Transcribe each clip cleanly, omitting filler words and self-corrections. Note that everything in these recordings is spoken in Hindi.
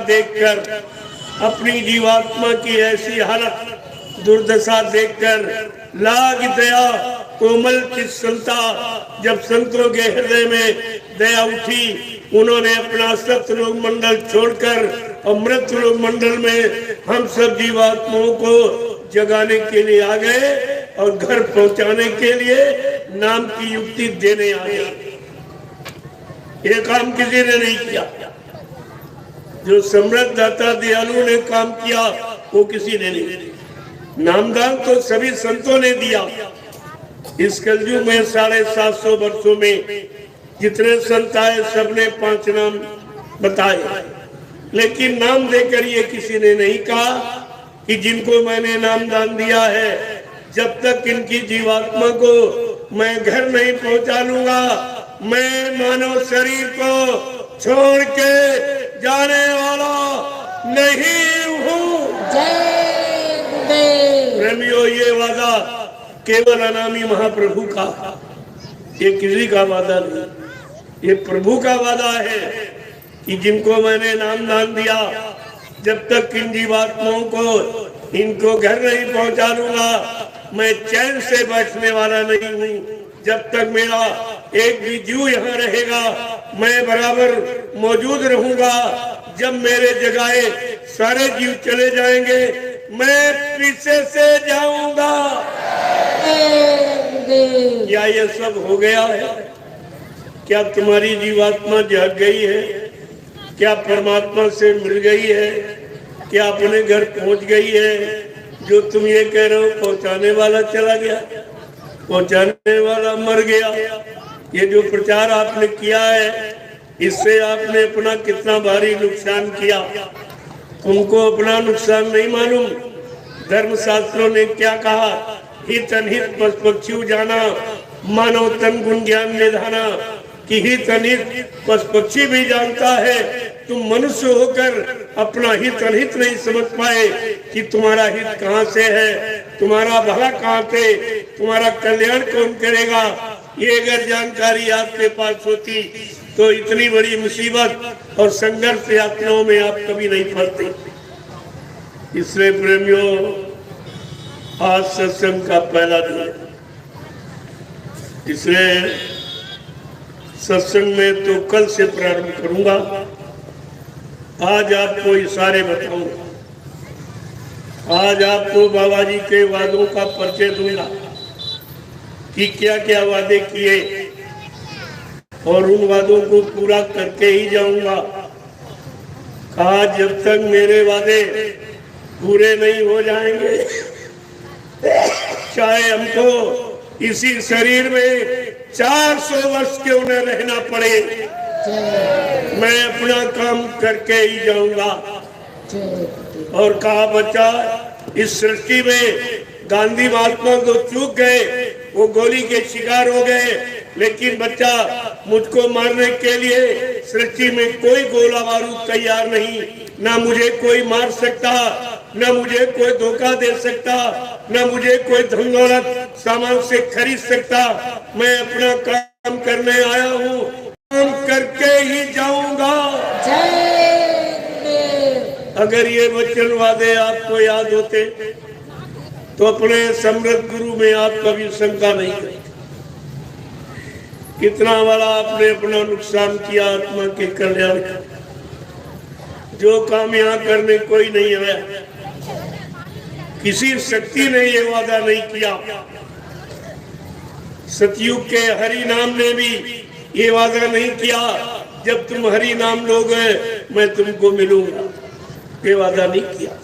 देखकर, अपनी जीवात्मा की ऐसी हालत दुर्दशा देखकर लाग दया कोमल चित्संता, जब संतों के हृदय में दया उठी, उन्होंने अपना सतलोक मंडल छोड़कर अमृत लोक मंडल में हम सब जीवात्माओं को जगाने के लिए आ गए और घर पहुंचाने के लिए नाम की युक्ति देने आ गए। ये काम किसी ने नहीं किया, जो समृद्ध दाता दयालु ने काम किया वो किसी ने नहीं। नामदान तो सभी संतों ने दिया। इस कलयुग में 750 वर्षों में जितने संत आए सबने 5 नाम बताए, लेकिन नाम देकर ये किसी ने नहीं कहा कि जिनको मैंने नामदान दिया है, जब तक इनकी जीवात्मा को मैं घर नहीं पहुंचा लूंगा, मैं मानव शरीर को छोड़ के जाने वाला नहीं हूँ। प्रेमियों, ये वादा केवल अनामी महाप्रभु का, ये किसी का वादा नहीं, ये प्रभु का वादा है कि जिनको मैंने नामदान दिया, जब तक इन जीवात्माओं को इनको घर नहीं पहुंचा लूंगा, मैं चैन से बैठने वाला नहीं हूँ। जब तक मेरा एक भी जीव यहाँ रहेगा, मैं बराबर मौजूद रहूंगा। जब मेरे जगाए सारे जीव चले जाएंगे, मैं पीछे से जाऊंगा। क्या ये सब हो गया है? क्या तुम्हारी जीवात्मा जाग गई है? क्या परमात्मा से मिल गई है? क्या अपने घर पहुंच गई है? जो तुम ये कह रहे हो पहुंचाने वाला चला गया, पहुंचाने वाला मर गया। ये जो प्रचार आपने किया है, इससे आपने अपना कितना भारी नुकसान किया। तुमको अपना नुकसान नहीं मालूम। धर्मशास्त्रों ने क्या कहा? हित अनहित पशु पक्षी जाना, मानव तन गुण ज्ञान निधाना। कि हित अनहित पशु पक्षी भी जानता है, तुम मनुष्य होकर अपना हित अनहित नहीं समझ पाए कि तुम्हारा हित कहाँ से है, तुम्हारा भला कहाँ पे, तुम्हारा कल्याण कौन करेगा। ये अगर जानकारी आपके पास होती तो इतनी बड़ी मुसीबत और संघर्ष यात्राओं में आप कभी नहीं पड़ते। इसलिए प्रेमियों, आज सत्संग का पहला दिन, इसलिए सत्संग में तो कल से प्रारंभ करूंगा। आज आपको इशारे बताऊंगा, आज आपको बाबा जी के वादों का परिचय दूंगा कि क्या क्या वादे किए और उन वादों को पूरा करके ही जाऊंगा। कहा जब तक मेरे वादे पूरे नहीं हो जाएंगे, चाहे हमको इसी शरीर में 400 वर्ष क्यों न रहना पड़े, मैं अपना काम करके ही जाऊंगा। और कहा बच्चा, इस सृष्टि में गांधी महात्मा तो चूक गए, वो गोली के शिकार हो गए, लेकिन बच्चा मुझको मारने के लिए सृष्टि में कोई गोला बारूद तैयार नहीं। ना मुझे कोई मार सकता, न मुझे कोई धोखा दे सकता, न मुझे कोई धन दौलत सामान से खरीद सकता। मैं अपना काम करने आया हूँ, काम करके ही जाऊंगा। अगर ये वचन वादे आपको याद होते तो अपने समृद्ध गुरु में आप कभी शंका नहीं करते। कितना बड़ा आपने अपना नुकसान किया आत्मा के कल्याण का। जो काम यहाँ करने कोई नहीं आया, किसी शक्ति ने ये वादा नहीं किया। सतयुग के हरि नाम ने भी ये वादा नहीं किया, जब तुम हरि नाम लोगे मैं तुमको मिलूंगा। ये वादा नहीं किया।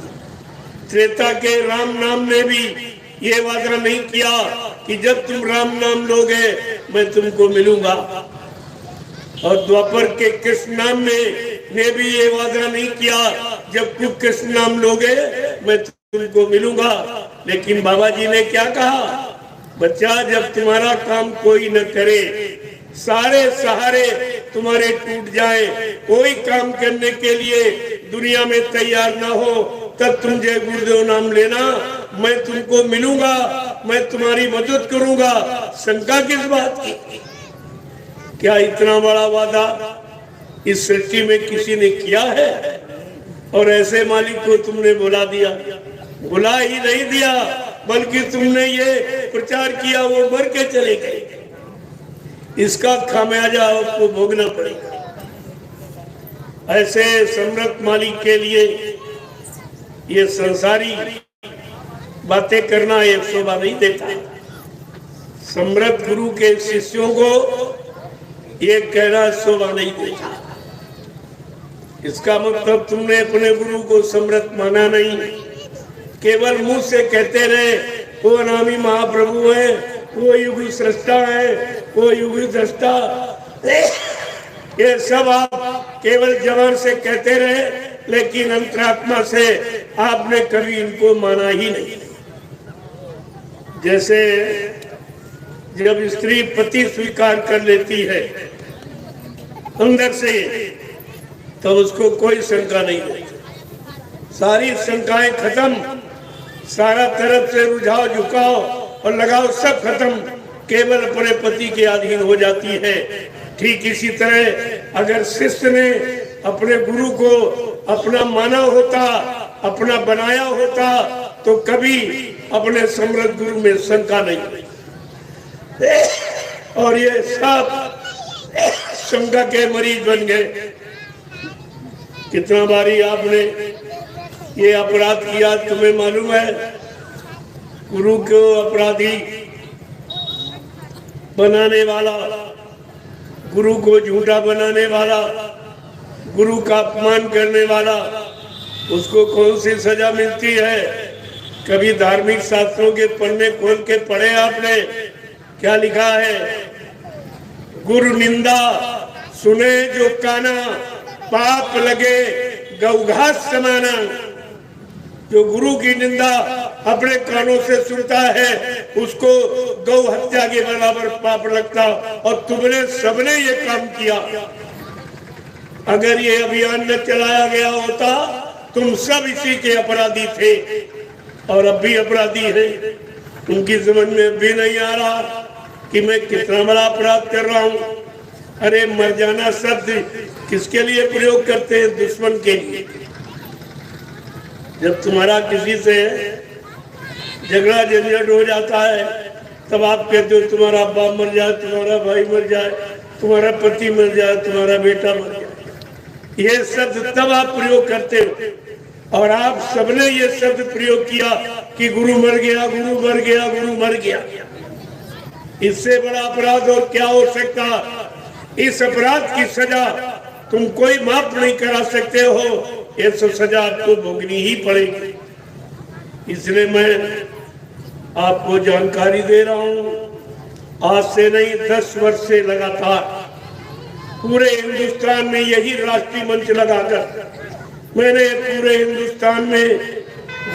त्रेता के राम नाम ने भी ये वादा नहीं किया कि जब तुम राम नाम लोगे मैं तुमको मिलूंगा। और द्वापर के कृष्ण नाम ने भी ये वादा नहीं किया, जब तुम कृष्ण नाम लोगे मैं तुमको मिलूंगा। लेकिन बाबा जी ने क्या कहा? बच्चा, जब तुम्हारा काम कोई न करे, सारे सहारे तुम्हारे टूट जाए, कोई काम करने के लिए दुनिया में तैयार ना हो, तब तुम जय गुरुदेव नाम लेना, मैं तुमको मिलूंगा, मैं तुम्हारी मदद करूंगा। शंका किस बात की? क्या इतना बड़ा वादा इस सृष्टि में किसी ने किया है? और ऐसे मालिक को तुमने बुला दिया, बुला ही नहीं दिया बल्कि तुमने ये प्रचार किया वो मर के चले गए। इसका खामियाजा आपको भोगना पड़ेगा। ऐसे सम्राट मालिक के लिए ये संसारी बातें करना एक शोभा नहीं देता। सम्राट गुरु के शिष्यों को ये कहना शोभा नहीं देता। इसका मतलब तुमने अपने गुरु को सम्राट माना नहीं, केवल मुंह से कहते रहे वो अनामी महाप्रभु है, वो युग सृष्टा है, वो युग दृष्टा। ये सब आप केवल जबान से कहते रहे, लेकिन अंतरात्मा से आपने कभी इनको माना ही नहीं। जैसे जब स्त्री पति स्वीकार कर लेती है अंदर से, तो उसको कोई शंका नहीं होती। सारी शंकाएं खत्म, सारा तरफ से रुझाव झुकाव और लगाव सब खत्म, केवल अपने पति के अधीन हो जाती है। ठीक इसी तरह अगर शिष्य ने अपने गुरु को अपना माना होता, अपना बनाया होता, तो कभी अपने सम्राट गुरु में शंका नहीं। और ये सब शंका के मरीज बन गए। कितना बारी आपने ये अपराध किया, तुम्हें मालूम है? गुरु को अपराधी बनाने वाला, गुरु को झूठा बनाने वाला, गुरु का अपमान करने वाला, उसको कौन सी सजा मिलती है? कभी धार्मिक शास्त्रों के पन्ने खोल के पढ़े आपने? क्या लिखा है? गुरु निंदा सुने जो काना, पाप लगे गौघास समाना। जो गुरु की निंदा अपने कानों से सुनता है उसको गौ हत्या के बराबर पाप लगता। और तुमने सबने ये काम किया। अगर ये अभियान न चलाया गया होता, तुम सब इसी के अपराधी थे और अब भी अपराधी है। उनकी समझ में भी नहीं आ रहा कि मैं कितना बड़ा अपराध कर रहा हूँ। अरे मर जाना शब्द किसके लिए प्रयोग करते हैं? दुश्मन के लिए। जब तुम्हारा किसी से झगड़ा झंझट हो जाता है तब आप कहते हो तुम्हारा बाप मर जाए, तुम्हारा भाई मर जाए, तुम्हारा पति मर जाए, तुम्हारा बेटा मर जाए। ये शब्द तब आप प्रयोग करते हो। और आप सबने ये शब्द प्रयोग किया कि गुरु मर गया, गुरु मर गया, गुरु मर गया। इससे बड़ा अपराध और क्या हो सकता? इस अपराध की सजा तुम कोई माफ नहीं करा सकते हो। ये सब सजा आपको भोगनी ही पड़ेगी। इसलिए मैं आपको जानकारी दे रहा हूँ। आज से नहीं 10 वर्ष से लगातार पूरे हिंदुस्तान में यही राष्ट्रीय मंच लगाकर मैंने पूरे हिंदुस्तान में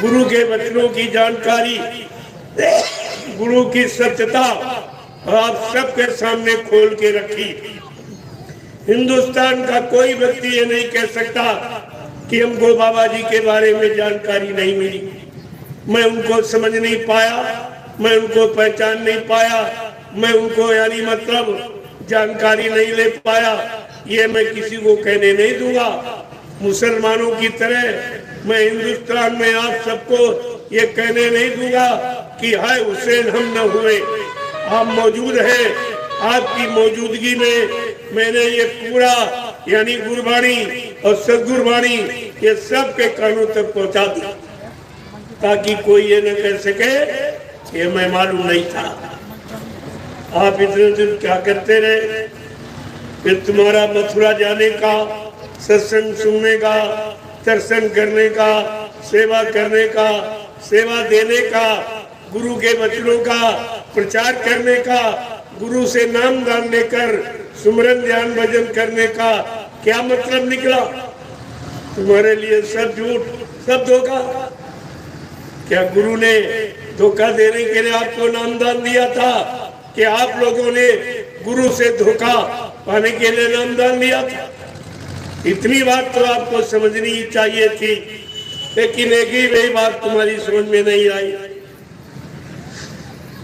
गुरु के वचनों की जानकारी, गुरु की सत्यता आप सबके सामने खोल के रखी। हिंदुस्तान का कोई व्यक्ति ये नहीं कह सकता कि हमको बाबा जी के बारे में जानकारी नहीं मिली, मैं उनको समझ नहीं पाया, मैं उनको पहचान नहीं पाया, मैं उनको यानी मतलब जानकारी नहीं ले पाया। ये मैं किसी को कहने नहीं दूंगा। मुसलमानों की तरह मैं हिंदुस्तान में आप सबको ये कहने नहीं दूंगा कि हाय हुसैन हम न हुए। आप मौजूद हैं, आपकी मौजूदगी में मैंने ये पूरा यानी गुरबाणी और सदगुरबाणी ये सब के कानों तक पहुंचा दिया, ताकि कोई ये न कह सके ये मैं मालूम नहीं था। आप इतने दिन क्या करते रहे? फिर तुम्हारा मथुरा जाने का, सत्संग सुनने का, दर्शन करने का, सेवा करने का, सेवा देने का, गुरु के वचनों का प्रचार करने का, गुरु से नाम दान लेकर सुमरन ध्यान भजन करने का क्या मतलब निकला? तुम्हारे लिए सब झूठ, सब धोखा। क्या गुरु ने धोखा देने के लिए आपको नाम दान दिया था कि आप लोगों ने गुरु से धोखा पाने के लिए नाम दान दिया था? इतनी बात तो आपको समझनी चाहिए थी, लेकिन एक ही वही बात तुम्हारी समझ में नहीं आई।